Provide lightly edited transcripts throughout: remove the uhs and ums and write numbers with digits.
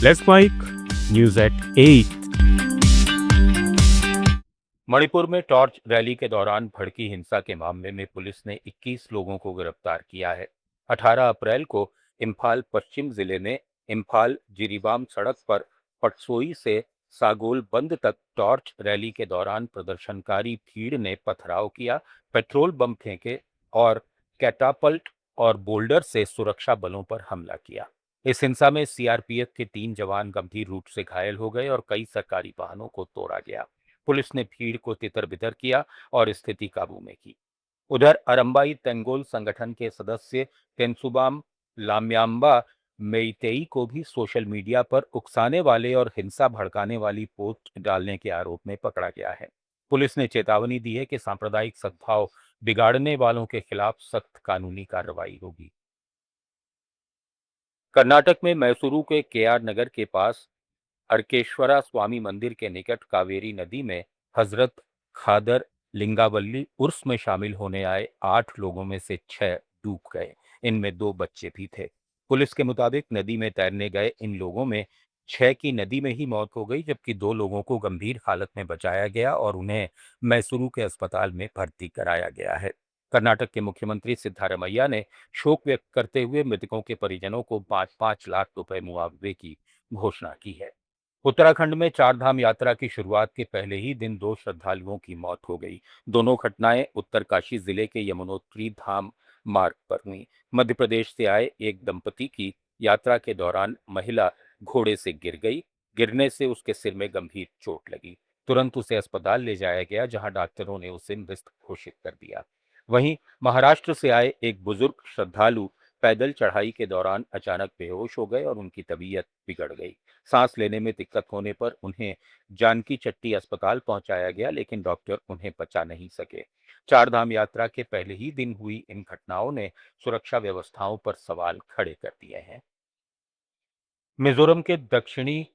Let's mic news at 8। Manipur में torch rally के दौरान भड़की हिंसा के मामले में पुलिस ने 21 लोगों को गिरफ्तार किया है। 18 अप्रैल को इम्फाल पश्चिम जिले में इम्फाल जिरीबाम सड़क पर पटसोई से सागोल बंद तक टॉर्च रैली के दौरान प्रदर्शनकारी भीड़ ने पथराव किया, पेट्रोल बम फेंके और कैटापल्ट और बोल्डर से सुरक्षा बलों पर हमला किया। इस हिंसा में सीआरपीएफ के 3 जवान गंभीर रूप से घायल हो गए और कई सरकारी वाहनों को तोड़ा गया। पुलिस ने भीड़ को तितर-बितर किया और स्थिति काबू में की। उधर अरंबाई तेंगोल संगठन के सदस्य तेंसुबाम लाम्याम्बा मेइतेई को भी सोशल मीडिया पर उकसाने वाले और हिंसा भड़काने वाली पोस्ट डालने के आरोप में पकड़ा गया है। पुलिस ने चेतावनी दी है कि सांप्रदायिक सद्भाव बिगाड़ने वालों के खिलाफ सख्त कानूनी कार्रवाई होगी। कर्नाटक में मैसूरू के केआर नगर के पास अर्केश्वरा स्वामी मंदिर के निकट कावेरी नदी में हजरत खादर लिंगावल्ली उर्स में शामिल होने आए 8 लोगों में से 6 डूब गए। इनमें 2 बच्चे भी थे। पुलिस के मुताबिक नदी में तैरने गए इन लोगों में 6 की नदी में ही मौत हो गई, जबकि 2 लोगों को गंभीर हालत में बचाया गया और उन्हें मैसूरू के अस्पताल में भर्ती कराया गया है। कर्नाटक के मुख्यमंत्री सिद्धारमैया ने शोक व्यक्त करते हुए मृतकों के परिजनों को 5-5 लाख रुपए मुआवजे की घोषणा की है। उत्तराखंड में चारधाम यात्रा की शुरुआत के पहले ही दिन 2 श्रद्धालुओं की मौत हो गई। दोनों घटनाएं उत्तरकाशी जिले के यमुनोत्री धाम मार्ग पर हुई। मध्य प्रदेश से आए एक दंपति की यात्रा के दौरान महिला घोड़े से गिर गई। गिरने से उसके सिर में गंभीर चोट लगी। तुरंत उसे अस्पताल ले जाया गया, जहां डॉक्टरों ने उसे मृत घोषित कर दिया। वहीं महाराष्ट्र से आए एक बुजुर्ग श्रद्धालु पैदल चढ़ाई के दौरान अचानक बेहोश हो गए और उनकी तबीयत बिगड़ गई। सांस लेने में दिक्कत होने पर उन्हें जानकी चट्टी अस्पताल पहुंचाया गया, लेकिन डॉक्टर उन्हें बचा नहीं सके। चारधाम यात्रा के पहले ही दिन हुई इन घटनाओं ने सुरक्षा व्यवस्थाओं पर सवाल खड़े कर दिए हैं। मिजोरम के दक्षिणी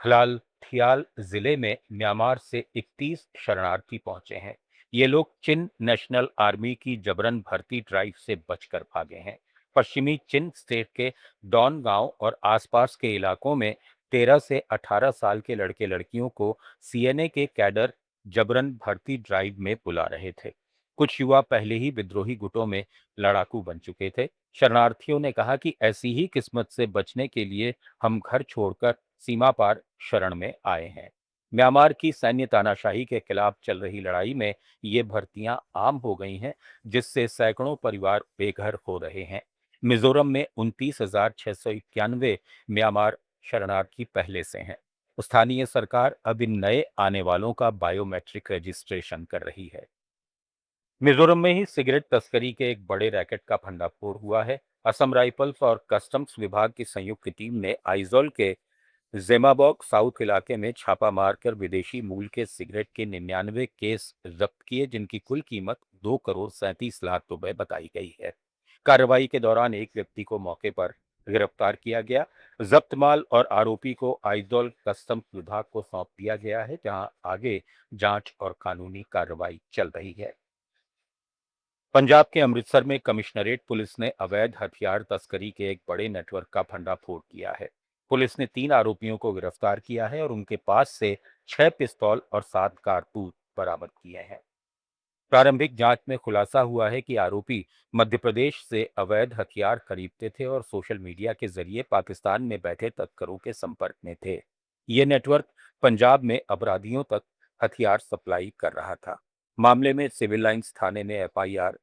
हलालथियाल जिले में म्यांमार से 31 शरणार्थी पहुंचे हैं। ये लोग चिन नेशनल आर्मी की जबरन भर्ती ड्राइव से बचकर भागे हैं। पश्चिमी चिन स्टेट के डॉन गांव और आसपास के इलाकों में 13 से 18 साल के लड़के लड़कियों को सीएनए के कैडर जबरन भर्ती ड्राइव में बुला रहे थे। कुछ युवा पहले ही विद्रोही गुटों में लड़ाकू बन चुके थे। शरणार्थियों ने कहा कि ऐसी ही किस्मत से बचने के लिए हम घर छोड़कर सीमा पार शरण में आए हैं। म्यांमार की सैन्य तानाशाही के खिलाफ चल रही लड़ाई में ये भर्तियां आम हो गई हैं, जिससे सैकड़ों परिवार बेघर हो रहे हैं। मिजोरम में 29,691 म्यांमार शरणार्थी पहले से हैं। स्थानीय सरकार अब इन नए आने वालों का बायोमेट्रिक रजिस्ट्रेशन कर रही है। मिजोरम में ही सिगरेट तस्करी के एक बड़े रैकेट का भंडाफोड़ हुआ है। असम राइफल्स और कस्टम्स विभाग की संयुक्त टीम ने आइजोल के जेमाबॉग साउथ इलाके में छापा मारकर विदेशी मूल के सिगरेट के 99 केस जब्त किए, जिनकी कुल कीमत 2 करोड़ 37 लाख रुपए बताई गई है। कार्रवाई के दौरान एक व्यक्ति को मौके पर गिरफ्तार किया गया। जब्त माल और आरोपी को आइजोल कस्टम्स विभाग को सौंप दिया गया है, जहां आगे जांच और कानूनी कार्रवाई चल रही है। पंजाब के अमृतसर में कमिश्नरेट पुलिस ने अवैध हथियार तस्करी के एक बड़े नेटवर्क का भंडाफोड़ किया है। पुलिस ने 3 आरोपियों को गिरफ्तार किया है और उनके पास से 6 पिस्तौल और 7 कारतूस बरामद किए हैं। प्रारंभिक जांच में खुलासा हुआ है कि आरोपी मध्य प्रदेश से अवैध हथियार खरीदते थे और सोशल मीडिया के जरिए पाकिस्तान में बैठे तस्करों के संपर्क में थे। ये नेटवर्क पंजाब में अपराधियों तक हथियार सप्लाई कर रहा था। मामले में सिविल लाइंस थाने में एफआईआर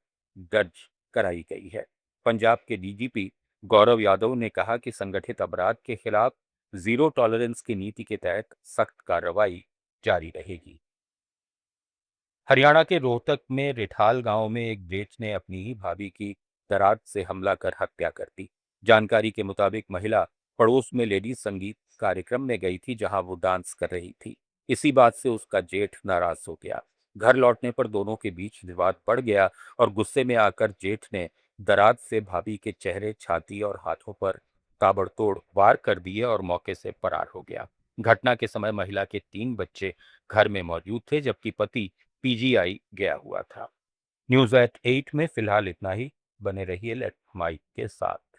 दर्ज कराई गई है। पंजाब के डीजीपी गौरव यादव ने कहा कि संगठित अपराध के खिलाफ जीरो टॉलरेंस की नीति के तहत सख्त कार्रवाई जारी रहेगी। हरियाणा के रोहतक में रिठाल गांव में एक जेठ ने अपनी ही भाभी की दराज से हमला कर हत्या कर दी। जानकारी के मुताबिक महिला पड़ोस में लेडीज संगीत कार्यक्रम में गई थी, जहां वो डांस कर रही थी। इसी बात से उसका जेठ नाराज हो गया। घर लौटने पर दोनों के बीच विवाद बढ़ गया और गुस्से में आकर जेठ ने दराज से भाभी के चेहरे, छाती और हाथों पर ताबड़तोड़ वार कर दिए और मौके से फरार हो गया। घटना के समय महिला के 3 बच्चे घर में मौजूद थे, जबकि पति पीजीआई गया हुआ था। न्यूज एट 8 में फिलहाल इतना ही। बने रहिए लेट माइक के साथ।